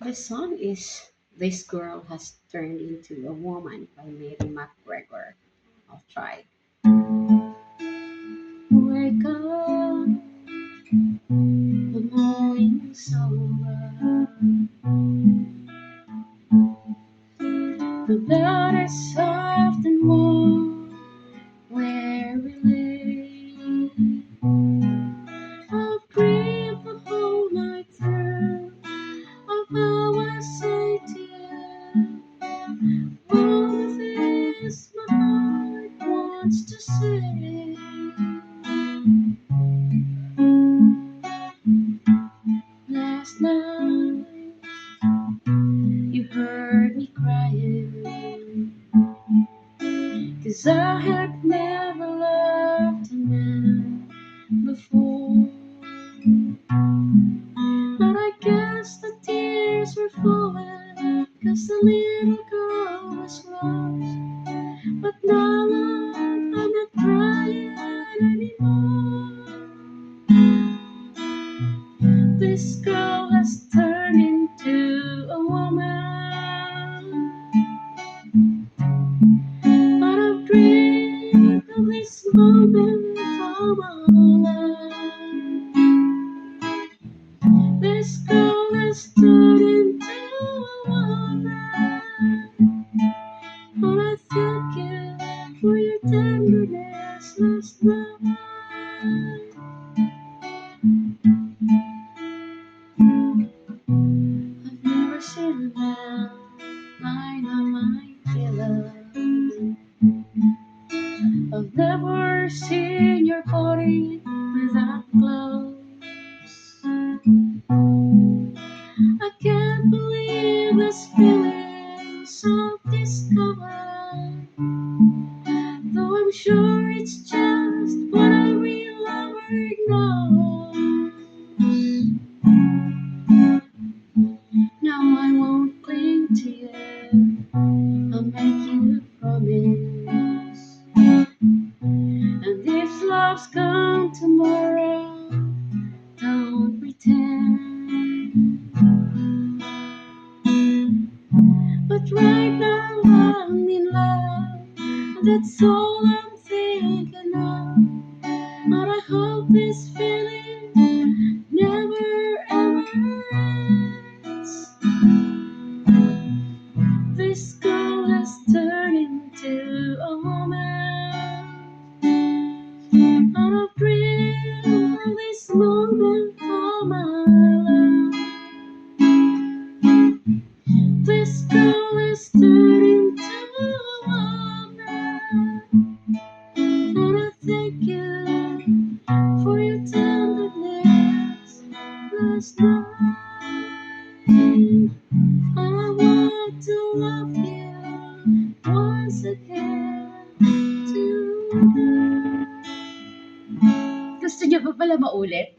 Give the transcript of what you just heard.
The song is This Girl Has Turned Into a Woman by Mary McGregor. I'll try. Wake up, the morning's over. The bed is soft and warm where we lay. I'll breathe the whole night through of how I say to you all the things my heart wants to say. Last night you heard me crying, 'cause I had never loved a man before. But I guess the tears were falling, 'cause the little girl was lost. But now I'm not crying anymore. This girl has turned into a woman, but I've dreamed of this moment all my life. This girl has turned into a woman, but I thank you for your tenderness last night. I've never seen a man lying on my pillow. I've never seen your body without clothes. I can't believe this feeling self-discovered, though I'm sure it's just what a real lover knows. Now I won't cling to you, I'll make you a promise. And if love's gone tomorrow, don't pretend. But right now I'm in love, that's all I'm thinking of. But I hope this feeling never ever ends. This girl has turned into a woman, and I've dreamed of this moment all my life. This girl has turned into a woman, and I thank you for your tenderness last night. And I want to love you once again tonight. Gusto niyo pa pala maulit?